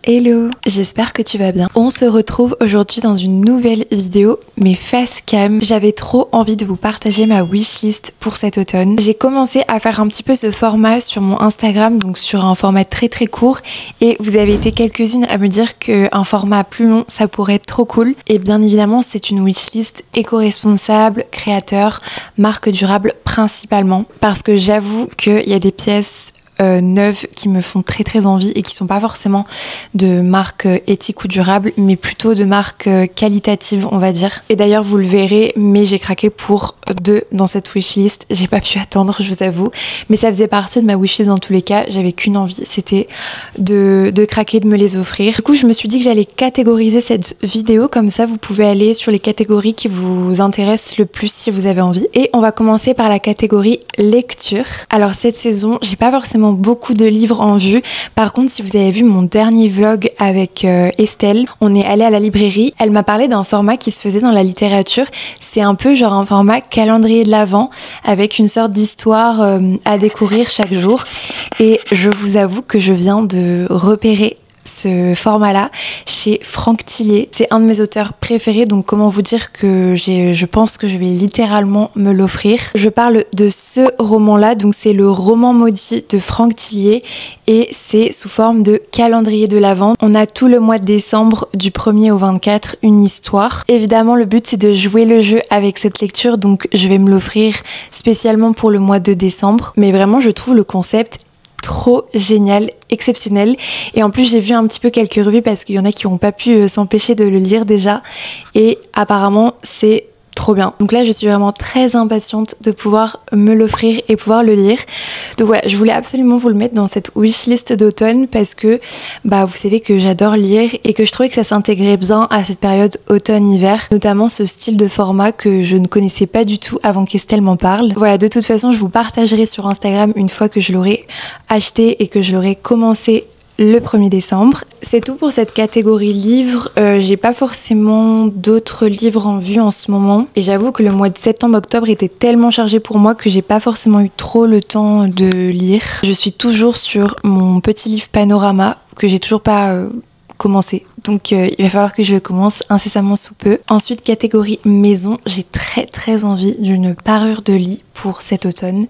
Hello, j'espère que tu vas bien. On se retrouve aujourd'hui dans une nouvelle vidéo, mais face cam. J'avais trop envie de vous partager ma wishlist pour cet automne. J'ai commencé à faire un petit peu ce format sur mon Instagram, donc sur un format très court, et vous avez été quelques-unes à me dire qu'un format plus long, ça pourrait être trop cool. Et bien évidemment, c'est une wishlist éco-responsable, créateur, marque durable principalement, parce que j'avoue qu'il y a des pièces neuves qui me font très envie et qui sont pas forcément de marques éthiques ou durables, mais plutôt de marques qualitatives, on va dire. Et d'ailleurs, vous le verrez, mais j'ai craqué pour 2 dans cette wishlist. J'ai pas pu attendre, je vous avoue, mais ça faisait partie de ma wishlist dans tous les cas. J'avais qu'une envie, c'était de craquer, de me les offrir. Du coup, je me suis dit que j'allais catégoriser cette vidéo, comme ça vous pouvez aller sur les catégories qui vous intéressent le plus si vous avez envie. Et on va commencer par la catégorie lecture. Alors cette saison, j'ai pas forcément beaucoup de livres en vue. Par contre, si vous avez vu mon dernier vlog avec Estelle, on est allé à la librairie. Elle m'a parlé d'un format qui se faisait dans la littérature. C'est un peu genre un format calendrier de l'Avent avec une sorte d'histoire à découvrir chaque jour. Et je vous avoue que je viens de repérer ce format-là chez Franck Tillier. C'est un de mes auteurs préférés, donc comment vous dire que je pense que je vais littéralement me l'offrir. Je parle de ce roman-là, donc c'est le roman maudit de Franck Tillier et c'est sous forme de calendrier de l'Avent. On a tout le mois de décembre du 1er au 24 une histoire. Évidemment, le but c'est de jouer le jeu avec cette lecture, donc je vais me l'offrir spécialement pour le mois de décembre. Mais vraiment, je trouve le concept trop génial, exceptionnel, et en plus j'ai vu un petit peu quelques revues parce qu'il y en a qui n'ont pas pu s'empêcher de le lire déjà et apparemment c'est trop bien. Donc là je suis vraiment très impatiente de pouvoir me l'offrir et pouvoir le lire. Donc voilà, je voulais absolument vous le mettre dans cette wishlist d'automne parce que vous savez que j'adore lire et que je trouvais que ça s'intégrait bien à cette période automne-hiver, notamment ce style de format que je ne connaissais pas du tout avant qu'Estelle m'en parle. Voilà, de toute façon je vous partagerai sur Instagram une fois que je l'aurai acheté et que je l'aurai commencé le 1er décembre. C'est tout pour cette catégorie livres. J'ai pas forcément d'autres livres en vue en ce moment. Et j'avoue que le mois de septembre-octobre était tellement chargé pour moi que j'ai pas forcément eu trop le temps de lire. Je suis toujours sur mon petit livre Panorama que j'ai toujours pas commencé. Donc il va falloir que je le commence incessamment sous peu. Ensuite, catégorie maison, j'ai très envie d'une parure de lit pour cet automne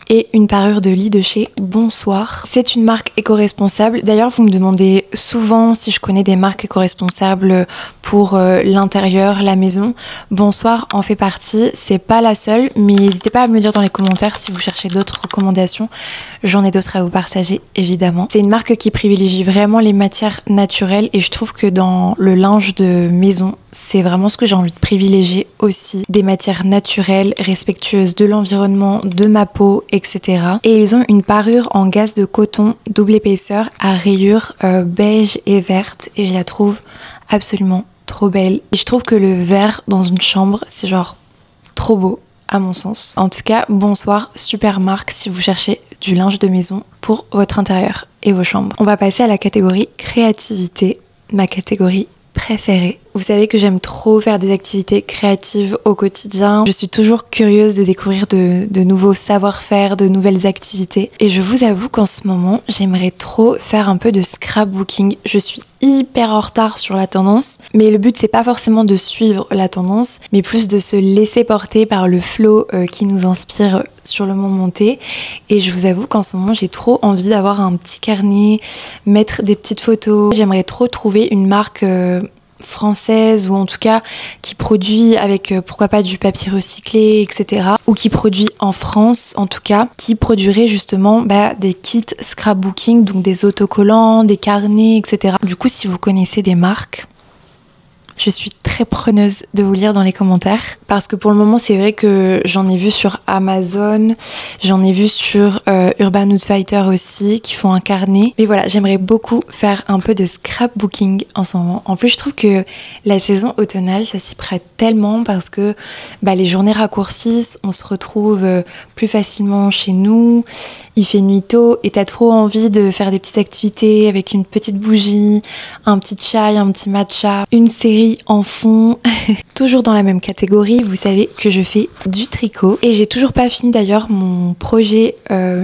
et une parure de lit de chez Bonsoir. C'est une marque éco-responsable. D'ailleurs, vous me demandez souvent si je connais des marques éco-responsables pour l'intérieur, la maison. Bonsoir en fait partie. C'est pas la seule, mais n'hésitez pas à me le dire dans les commentaires si vous cherchez d'autres recommandations. J'en ai d'autres à vous partager, évidemment. C'est une marque qui privilégie vraiment les matières naturelles et je trouve que dans le linge de maison, c'est vraiment ce que j'ai envie de privilégier aussi. Des matières naturelles, respectueuses de l'environnement, de ma peau, etc. Et ils ont une parure en gaze de coton double épaisseur à rayures beige et verte et je la trouve absolument trop belle. Et je trouve que le vert dans une chambre, c'est genre trop beau à mon sens. En tout cas, Bonsoir, super marque si vous cherchez du linge de maison pour votre intérieur et vos chambres. On va passer à la catégorie créativité, ma catégorie préférée. Vous savez que j'aime trop faire des activités créatives au quotidien. Je suis toujours curieuse de découvrir de nouveaux savoir-faire, de nouvelles activités. Et je vous avoue qu'en ce moment, j'aimerais trop faire un peu de scrapbooking. Je suis hyper en retard sur la tendance, mais le but c'est pas forcément de suivre la tendance, mais plus de se laisser porter par le flow qui nous inspire sur le moment T. Et je vous avoue qu'en ce moment, j'ai trop envie d'avoir un petit carnet, mettre des petites photos. J'aimerais trop trouver une marque française ou en tout cas qui produit avec pourquoi pas du papier recyclé, etc. ou qui produit en France en tout cas, qui produirait justement des kits scrapbooking, donc des autocollants, des carnets, etc. Du coup, si vous connaissez des marques, je suis très preneuse de vous lire dans les commentaires parce que pour le moment c'est vrai que j'en ai vu sur Amazon, j'en ai vu sur Urban Outfitter aussi qui font un carnet, mais voilà, j'aimerais beaucoup faire un peu de scrapbooking en ce moment. En plus je trouve que la saison automnale ça s'y prête tellement parce que les journées raccourcissent, on se retrouve plus facilement chez nous, il fait nuit tôt et t'as trop envie de faire des petites activités avec une petite bougie, un petit chai, un petit matcha, une série en fond Toujours dans la même catégorie, vous savez que je fais du tricot et j'ai toujours pas fini d'ailleurs mon projet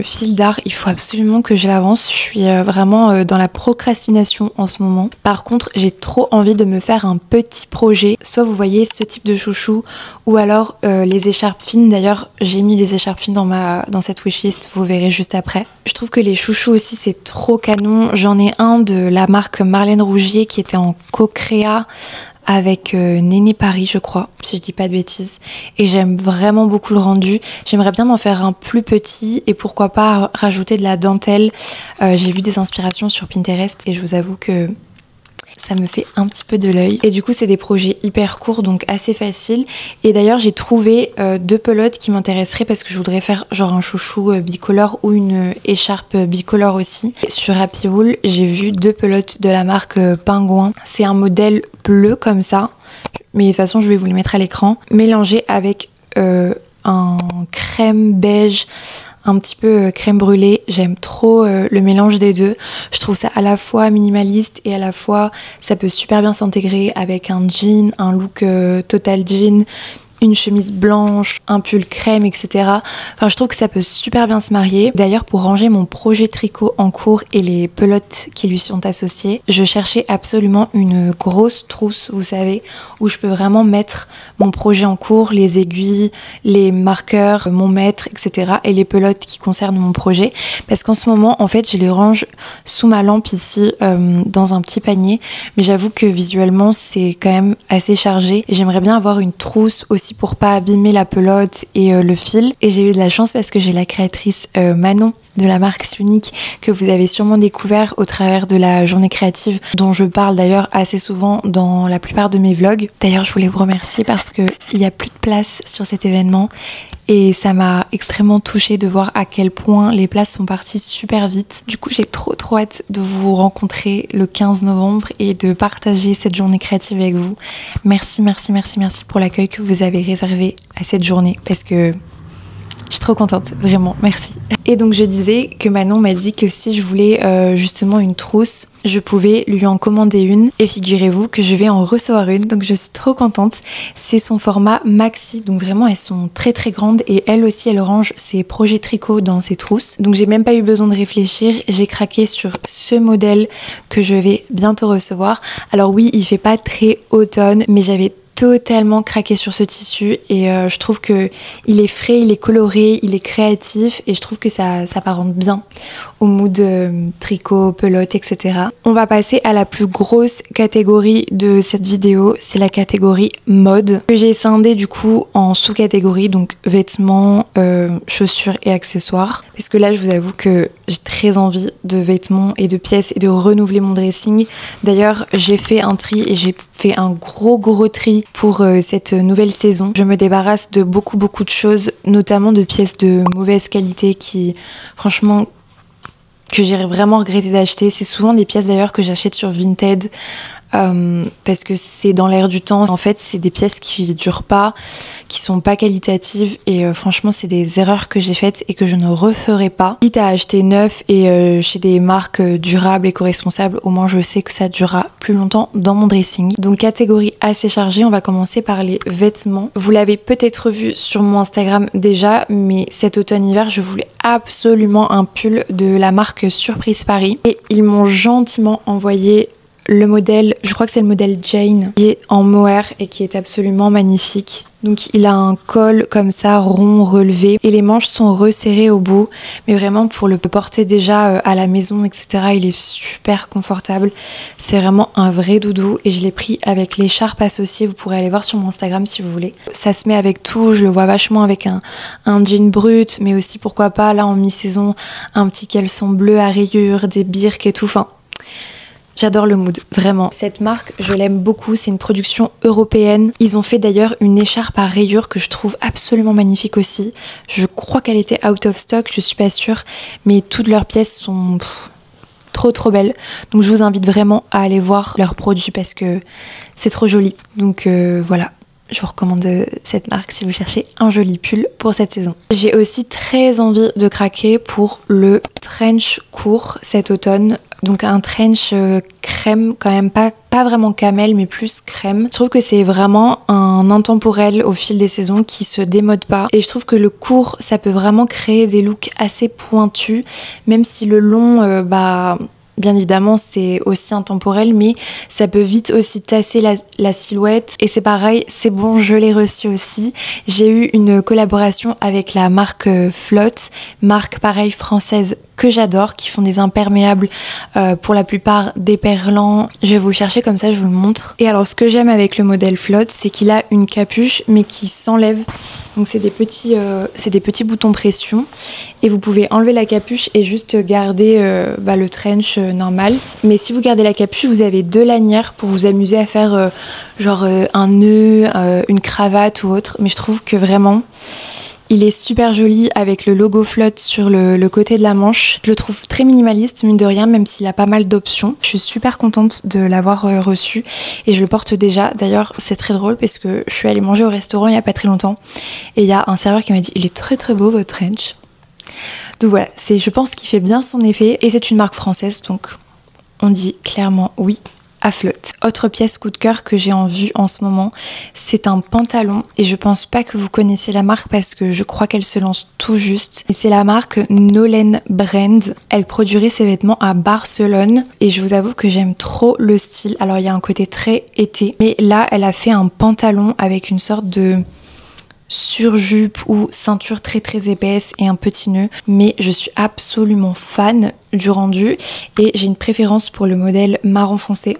fil d'art. Il faut absolument que je l'avance. Je suis vraiment dans la procrastination en ce moment. Par contre, j'ai trop envie de me faire un petit projet. Soit vous voyez ce type de chouchou ou alors les écharpes fines. D'ailleurs, j'ai mis les écharpes fines dans cette wishlist. Vous verrez juste après. Je trouve que les chouchous aussi c'est trop canon. J'en ai un de la marque Marlène Rougier qui était en co-créa avec Néné Paris, je crois, si je dis pas de bêtises. Et j'aime vraiment beaucoup le rendu. J'aimerais bien m'en faire un plus petit et pourquoi pas rajouter de la dentelle. J'ai vu des inspirations sur Pinterest et je vous avoue que ça me fait un petit peu de l'œil. Et du coup, c'est des projets hyper courts, donc assez faciles. Et d'ailleurs, j'ai trouvé 2 pelotes qui m'intéresseraient parce que je voudrais faire genre un chouchou bicolore ou une écharpe bicolore aussi. Sur Happy Wool, j'ai vu 2 pelotes de la marque Pingouin. C'est un modèle bleu comme ça. Mais de toute façon, je vais vous les mettre à l'écran. Mélangé avec un crème beige, un petit peu crème brûlée. J'aime trop le mélange des deux. Je trouve ça à la fois minimaliste et à la fois ça peut super bien s'intégrer avec un jean, un look total jean, une chemise blanche, un pull crème, etc. Enfin, je trouve que ça peut super bien se marier. D'ailleurs, pour ranger mon projet tricot en cours et les pelotes qui lui sont associées, je cherchais absolument une grosse trousse, vous savez, où je peux vraiment mettre mon projet en cours, les aiguilles, les marqueurs, mon mètre, etc. et les pelotes qui concernent mon projet. Parce qu'en ce moment, en fait, je les range sous ma lampe ici, dans un petit panier. Mais j'avoue que visuellement, c'est quand même assez chargé. Et j'aimerais bien avoir une trousse aussi pour pas abîmer la pelote et le fil. Et j'ai eu de la chance parce que j'ai la créatrice Manon de la marque Sunic que vous avez sûrement découvert au travers de la journée créative dont je parle d'ailleurs assez souvent dans la plupart de mes vlogs. D'ailleurs, je voulais vous remercier parce que il y a plus de place sur cet événement. Et ça m'a extrêmement touchée de voir à quel point les places sont parties super vite. Du coup, j'ai trop hâte de vous rencontrer le 15 novembre et de partager cette journée créative avec vous. Merci pour l'accueil que vous avez réservé à cette journée parce que je suis trop contente, vraiment, merci. Et donc je disais que Manon m'a dit que si je voulais justement une trousse, je pouvais lui en commander une. Et figurez-vous que je vais en recevoir une, donc je suis trop contente. C'est son format maxi, donc vraiment elles sont très grandes et elle aussi elle range ses projets tricot dans ses trousses. Donc j'ai même pas eu besoin de réfléchir, j'ai craqué sur ce modèle que je vais bientôt recevoir. Alors oui, il fait pas très automne, mais j'avais totalement craqué sur ce tissu et je trouve que il est frais, il est coloré, il est créatif et je trouve que ça s'apparente bien au mood tricot, pelote, etc. On va passer à la plus grosse catégorie de cette vidéo, c'est la catégorie mode que j'ai scindée du coup en sous-catégories, donc vêtements, chaussures et accessoires, parce que là je vous avoue que j'ai très envie de vêtements et de pièces et de renouveler mon dressing. D'ailleurs j'ai fait un tri et j'ai fait un gros tri pour cette nouvelle saison. Je me débarrasse de beaucoup de choses, notamment de pièces de mauvaise qualité qui franchement que j'ai vraiment regretté d'acheter. C'est souvent des pièces d'ailleurs que j'achète sur Vinted parce que c'est dans l'air du temps. En fait, c'est des pièces qui durent pas, qui sont pas qualitatives et franchement, c'est des erreurs que j'ai faites et que je ne referai pas. Quitte à acheter neuf et chez des marques durables, éco-responsables, au moins je sais que ça durera plus longtemps dans mon dressing. Donc catégorie assez chargée, on va commencer par les vêtements. Vous l'avez peut-être vu sur mon Instagram déjà, mais cet automne-hiver, je voulais absolument un pull de la marque Surprise Paris et ils m'ont gentiment envoyé le modèle, je crois que c'est le modèle Jane, qui est en mohair et qui est absolument magnifique. Donc il a un col comme ça, rond, relevé, et les manches sont resserrées au bout. Mais vraiment pour le porter déjà à la maison, etc., il est super confortable. C'est vraiment un vrai doudou et je l'ai pris avec l'écharpe associée. Vous pourrez aller voir sur mon Instagram si vous voulez. Ça se met avec tout, je le vois vachement avec un jean brut, mais aussi pourquoi pas là en mi-saison, un petit caleçon bleu à rayures, des birks et tout. Enfin, j'adore le mood, vraiment. Cette marque, je l'aime beaucoup, c'est une production européenne. Ils ont fait d'ailleurs une écharpe à rayures que je trouve absolument magnifique aussi. Je crois qu'elle était out of stock, je suis pas sûre, mais toutes leurs pièces sont trop belles. Donc je vous invite vraiment à aller voir leurs produits parce que c'est trop joli. Donc voilà. Je vous recommande cette marque si vous cherchez un joli pull pour cette saison. J'ai aussi très envie de craquer pour le trench court cet automne. Donc un trench crème, quand même pas vraiment camel, mais plus crème. Je trouve que c'est vraiment un intemporel au fil des saisons qui se démode pas. Et je trouve que le court, ça peut vraiment créer des looks assez pointus, même si le long, bien évidemment, c'est aussi intemporel, mais ça peut vite aussi tasser la silhouette. Et c'est pareil, c'est bon, je l'ai reçu aussi. J'ai eu une collaboration avec la marque Flotte, marque pareil française que j'adore, qui font des imperméables pour la plupart déperlants. Je vais vous le chercher comme ça, je vous le montre. Et alors, ce que j'aime avec le modèle Flotte, c'est qu'il a une capuche, mais qui s'enlève. Donc c'est des petits boutons pression et vous pouvez enlever la capuche et juste garder le trench normal. Mais si vous gardez la capuche, vous avez 2 lanières pour vous amuser à faire un nœud, une cravate ou autre. Mais je trouve que vraiment, il est super joli avec le logo Flotte sur le côté de la manche. Je le trouve très minimaliste, mine de rien, même s'il a pas mal d'options. Je suis super contente de l'avoir reçu et je le porte déjà. D'ailleurs, c'est très drôle parce que je suis allée manger au restaurant il y a pas très longtemps et il y a un serveur qui m'a dit « Il est très très beau votre trench ». Donc voilà, je pense qu'il fait bien son effet et c'est une marque française, donc on dit clairement oui à Flotte. Autre pièce coup de cœur que j'ai en vue en ce moment, c'est un pantalon et je pense pas que vous connaissiez la marque parce que je crois qu'elle se lance tout juste. Et c'est la marque Nolen Brand. Elle produirait ses vêtements à Barcelone et je vous avoue que j'aime trop le style. Alors il y a un côté très été, mais là elle a fait un pantalon avec une sorte de surjupe ou ceinture très très épaisse et un petit nœud, mais je suis absolument fan du rendu et j'ai une préférence pour le modèle marron foncé.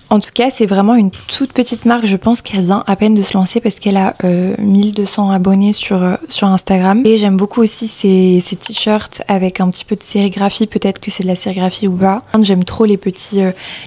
En tout cas, c'est vraiment une toute petite marque. Je pense qu'elle vient à peine de se lancer parce qu'elle a 1200 abonnés sur Instagram. Et j'aime beaucoup aussi ces t-shirts avec un petit peu de sérigraphie. Peut-être que c'est de la sérigraphie ou pas. J'aime trop les petites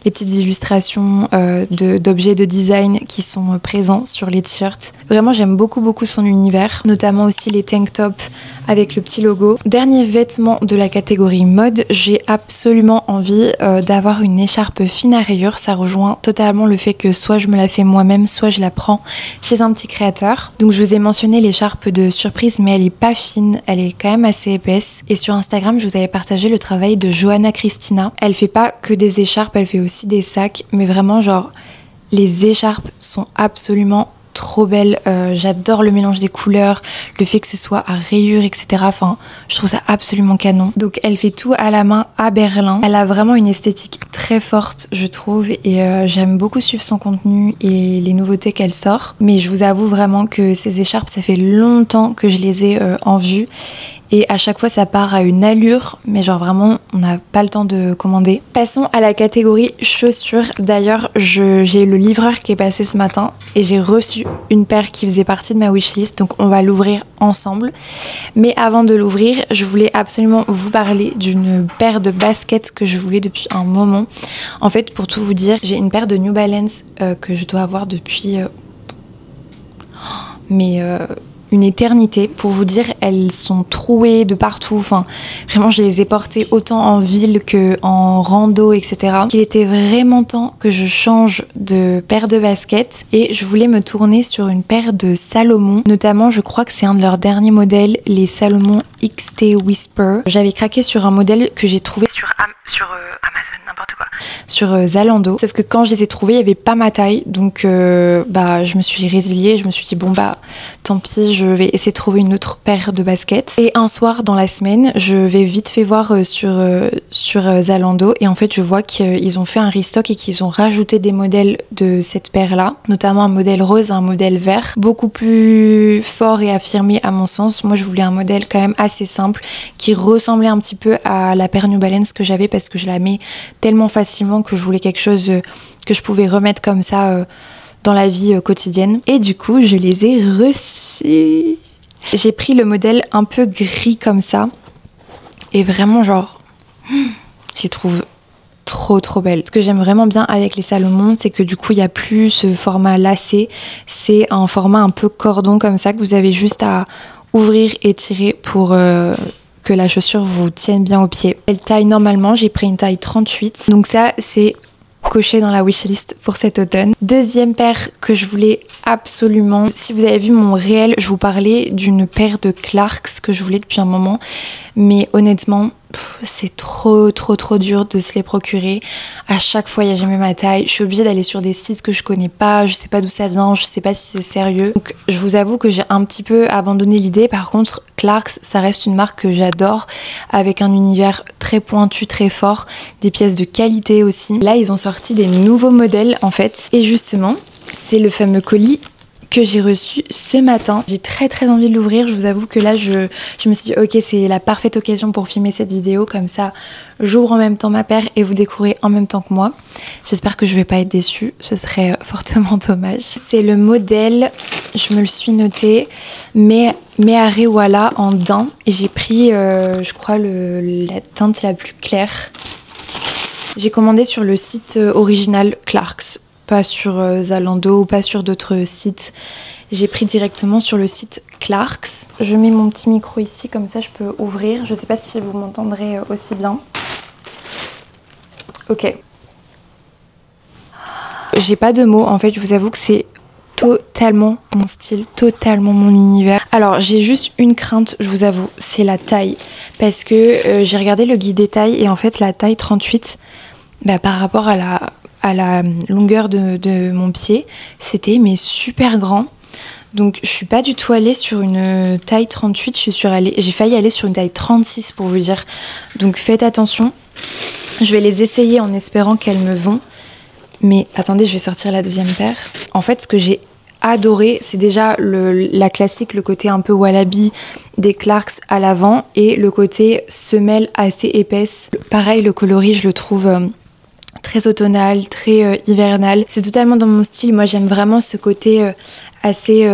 illustrations d'objets de design qui sont présents sur les t-shirts. Vraiment, j'aime beaucoup son univers. Notamment aussi les tank tops avec le petit logo. Dernier vêtement de la catégorie mode, j'ai absolument envie d'avoir une écharpe fine à rayures. Ça rejoint totalement le fait que soit je me la fais moi-même, soit je la prends chez un petit créateur. Donc je vous ai mentionné l'écharpe de surprise, mais elle est pas fine, elle est quand même assez épaisse. Et sur Instagram, je vous avais partagé le travail de Johanna Christina. Elle fait pas que des écharpes, elle fait aussi des sacs, mais vraiment genre les écharpes sont absolument trop belle, j'adore le mélange des couleurs, le fait que ce soit à rayures, etc. Enfin, je trouve ça absolument canon. Donc elle fait tout à la main à Berlin. Elle a vraiment une esthétique très forte, je trouve, et j'aime beaucoup suivre son contenu et les nouveautés qu'elle sort. Mais je vous avoue vraiment que ces écharpes, ça fait longtemps que je les ai en vue. Et à chaque fois, ça part à une allure, mais genre vraiment, on n'a pas le temps de commander. Passons à la catégorie chaussures. D'ailleurs, j'ai le livreur qui est passé ce matin et j'ai reçu une paire qui faisait partie de ma wishlist, donc on va l'ouvrir ensemble. Mais avant de l'ouvrir, je voulais absolument vous parler d'une paire de baskets que je voulais depuis un moment. En fait, pour tout vous dire, j'ai une paire de New Balance que je dois avoir depuis... une éternité. Pour vous dire, elles sont trouées de partout. Enfin, vraiment, je les ai portées autant en ville que en rando, etc. Il était vraiment temps que je change de paire de baskets et je voulais me tourner sur une paire de Salomon. Notamment, je crois que c'est un de leurs derniers modèles, les Salomon XT Whisper. J'avais craqué sur un modèle que j'ai trouvé sur Amazon, n'importe quoi, sur Zalando. Sauf que quand je les ai trouvés, il n'y avait pas ma taille. Donc, je me suis résiliée. Je me suis dit, bon, tant pis, je vais essayer de trouver une autre paire de baskets. Et un soir dans la semaine, je vais vite fait voir sur Zalando et en fait je vois qu'ils ont fait un restock et qu'ils ont rajouté des modèles de cette paire-là, notamment un modèle rose et un modèle vert, beaucoup plus fort et affirmé à mon sens. Moi je voulais un modèle quand même assez simple qui ressemblait un petit peu à la paire New Balance que j'avais parce que je la mets tellement facilement que je voulais quelque chose que je pouvais remettre comme ça dans la vie quotidienne. Et du coup, je les ai reçus. J'ai pris le modèle un peu gris comme ça. Et vraiment, genre, j'y trouve trop belle. Ce que j'aime vraiment bien avec les Salomon, c'est que du coup, il n'y a plus ce format lacé. C'est un format un peu cordon comme ça que vous avez juste à ouvrir et tirer pour... que la chaussure vous tienne bien au pied. Elle taille normalement, j'ai pris une taille 38. Donc ça, c'est coché dans la wishlist pour cet automne. Deuxième paire que je voulais absolument. Si vous avez vu mon réel, je vous parlais d'une paire de Clarks que je voulais depuis un moment. Mais honnêtement, c'est trop dur de se les procurer. À chaque fois, il n'y a jamais ma taille. Je suis obligée d'aller sur des sites que je connais pas. Je sais pas d'où ça vient. Je sais pas si c'est sérieux. Donc, je vous avoue que j'ai un petit peu abandonné l'idée. Par contre, Clarks, ça reste une marque que j'adore, avec un univers très pointu, très fort, des pièces de qualité aussi. Là, ils ont sorti des nouveaux modèles en fait. Et justement, c'est le fameux colis que j'ai reçu ce matin. J'ai très envie de l'ouvrir. Je vous avoue que là, je me suis dit, ok, c'est la parfaite occasion pour filmer cette vidéo. Comme ça, j'ouvre en même temps ma paire et vous découvrez en même temps que moi. J'espère que je vais pas être déçue. Ce serait fortement dommage. C'est le modèle, je me le suis noté, mais Arewala en daim. Et j'ai pris, je crois, la teinte la plus claire. J'ai commandé sur le site original Clarks. Pas sur Zalando ou pas sur d'autres sites. J'ai pris directement sur le site Clarks. Je mets mon petit micro ici, comme ça je peux ouvrir. Je sais pas si vous m'entendrez aussi bien. Ok. J'ai pas de mots, en fait, je vous avoue que c'est totalement mon style, totalement mon univers. Alors j'ai juste une crainte, je vous avoue, c'est la taille. Parce que j'ai regardé le guide des tailles et en fait la taille 38, par rapport à la longueur de mon pied, c'était mais super grand. Donc je suis pas du tout allée sur une taille 38, j'ai failli aller sur une taille 36 pour vous dire. Donc faites attention. Je vais les essayer en espérant qu'elles me vont. Mais attendez, je vais sortir la deuxième paire. En fait, ce que j'ai adoré, c'est déjà la classique, le côté un peu wallaby des Clarks à l'avant et le côté semelle assez épaisse. Pareil, le coloris, je le trouve très automnal, très hivernal. C'est totalement dans mon style. Moi, j'aime vraiment ce côté assez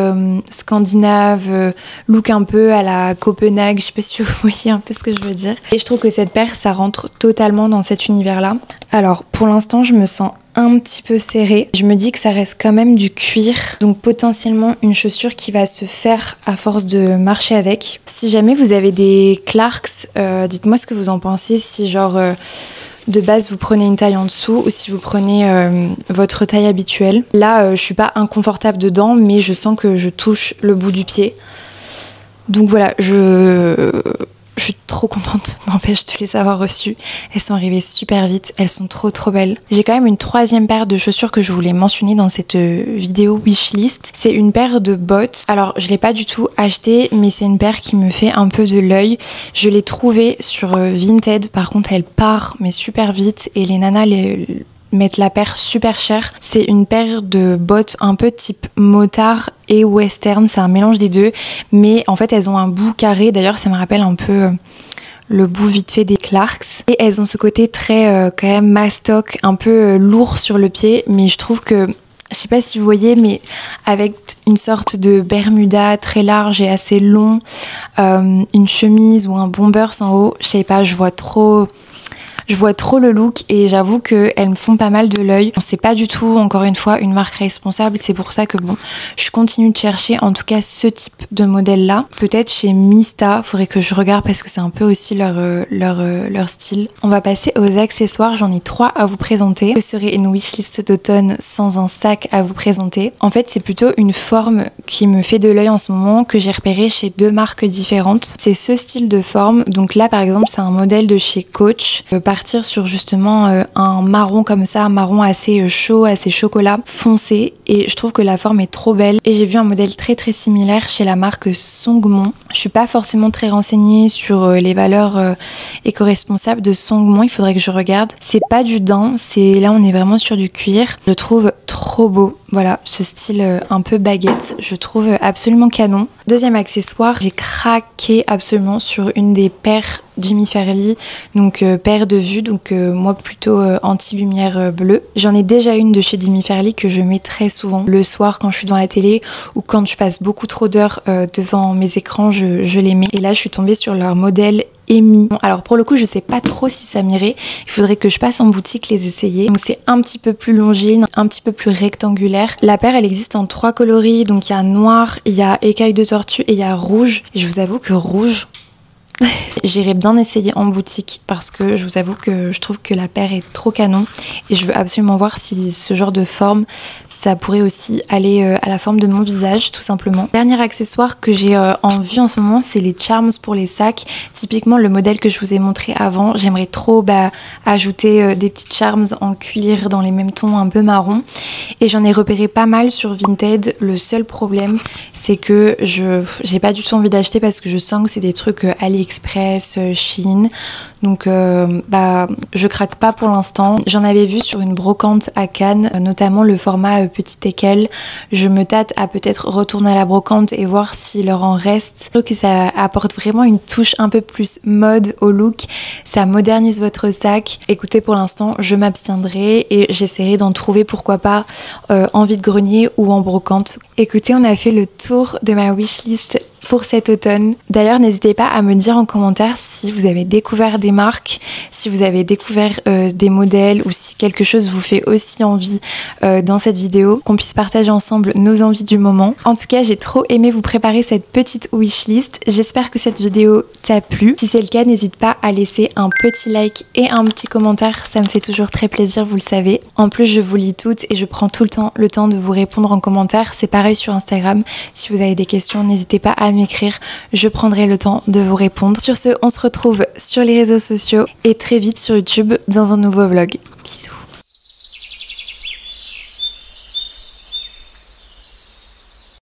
scandinave, look un peu à la Copenhague. Je sais pas si vous voyez un peu ce que je veux dire. Et je trouve que cette paire, ça rentre totalement dans cet univers-là. Alors, pour l'instant, je me sens un petit peu serrée. Je me dis que ça reste quand même du cuir. Donc, potentiellement, une chaussure qui va se faire à force de marcher avec. Si jamais vous avez des Clarks, dites-moi ce que vous en pensez. Si genre... de base vous prenez une taille en dessous ou si vous prenez votre taille habituelle. Là je suis pas inconfortable dedans mais je sens que je touche le bout du pied. Donc voilà, je suis trop contente, n'empêche de les avoir reçues. Elles sont arrivées super vite, elles sont trop belles. J'ai quand même une troisième paire de chaussures que je voulais mentionner dans cette vidéo wishlist. C'est une paire de bottes. Alors je l'ai pas du tout achetée, mais c'est une paire qui me fait un peu de l'œil. Je l'ai trouvée sur Vinted, par contre elle part mais super vite et les nanas mettent la paire super chère. C'est une paire de bottes un peu type motard et western, c'est un mélange des deux, mais en fait elles ont un bout carré, d'ailleurs ça me rappelle un peu le bout vite fait des Clarks, et elles ont ce côté très quand même mastoc, un peu lourd sur le pied, mais je trouve que, je sais pas si vous voyez, mais avec une sorte de bermuda très large et assez long, une chemise ou un bomber en haut, je sais pas, je vois trop le look et j'avoue qu'elles me font pas mal de l'œil. C'est pas du tout, encore une fois, une marque responsable. C'est pour ça que bon, je continue de chercher en tout cas ce type de modèle-là. Peut-être chez Mista, faudrait que je regarde parce que c'est un peu aussi leur style. On va passer aux accessoires. J'en ai 3 à vous présenter. Ce serait une wishlist d'automne sans un sac à vous présenter. En fait, c'est plutôt une forme qui me fait de l'œil en ce moment que j'ai repéré chez 2 marques différentes. C'est ce style de forme. Donc là, par exemple, c'est un modèle de chez Coach. Partir sur justement un marron comme ça, un marron assez chaud, assez chocolat foncé, et je trouve que la forme est trop belle. Et j'ai vu un modèle très similaire chez la marque Songmon. Je suis pas forcément très renseignée sur les valeurs éco-responsables de Songmon, il faudrait que je regarde. C'est pas du daim, là on est vraiment sur du cuir. Je trouve trop beau. Voilà, ce style un peu baguette, je trouve absolument canon. Deuxième accessoire, j'ai craqué absolument sur une des paires Jimmy Fairly, donc paire de vue, donc moi plutôt anti-lumière bleue. J'en ai déjà une de chez Jimmy Fairly que je mets très souvent le soir quand je suis devant la télé ou quand je passe beaucoup trop d'heures devant mes écrans, je les mets. Et là je suis tombée sur leur modèle Amy. Alors pour le coup je sais pas trop si ça m'irait, il faudrait que je passe en boutique les essayer. Donc c'est un petit peu plus longiligne, un petit peu plus rectangulaire. La paire elle existe en 3 coloris, donc il y a noir, il y a écaille de tortue et il y a rouge. Et je vous avoue que rouge, J'irai bien essayer en boutique parce que je vous avoue que je trouve que la paire est trop canon et je veux absolument voir si ce genre de forme ça pourrait aussi aller à la forme de mon visage tout simplement. Dernier accessoire que j'ai en vue en ce moment, c'est les charms pour les sacs. Typiquement le modèle que je vous ai montré avant, j'aimerais trop ajouter des petites charms en cuir dans les mêmes tons un peu marron et j'en ai repéré pas mal sur Vinted. Le seul problème c'est que j'ai pas du tout envie d'acheter parce que je sens que c'est des trucs AliExpress, Shein, donc je craque pas pour l'instant. J'en avais vu sur une brocante à Cannes, notamment le format petit équelle. Je me tâte à peut-être retourner à la brocante et voir s'il leur en reste. Je trouve que ça apporte vraiment une touche un peu plus mode au look, ça modernise votre sac. Écoutez, pour l'instant je m'abstiendrai et j'essaierai d'en trouver pourquoi pas en vide-grenier ou en brocante. Écoutez, on a fait le tour de ma wishlist pour cet automne. D'ailleurs, n'hésitez pas à me dire en commentaire si vous avez découvert des marques, si vous avez découvert des modèles ou si quelque chose vous fait aussi envie dans cette vidéo, qu'on puisse partager ensemble nos envies du moment. En tout cas, j'ai trop aimé vous préparer cette petite wishlist. J'espère que cette vidéo t'a plu. Si c'est le cas, n'hésite pas à laisser un petit like et un petit commentaire. Ça me fait toujours très plaisir, vous le savez. En plus, je vous lis toutes et je prends tout le temps de vous répondre en commentaire. C'est pareil sur Instagram. Si vous avez des questions, n'hésitez pas à m'écrire, je prendrai le temps de vous répondre. Sur ce, on se retrouve sur les réseaux sociaux et très vite sur YouTube dans un nouveau vlog. Bisous.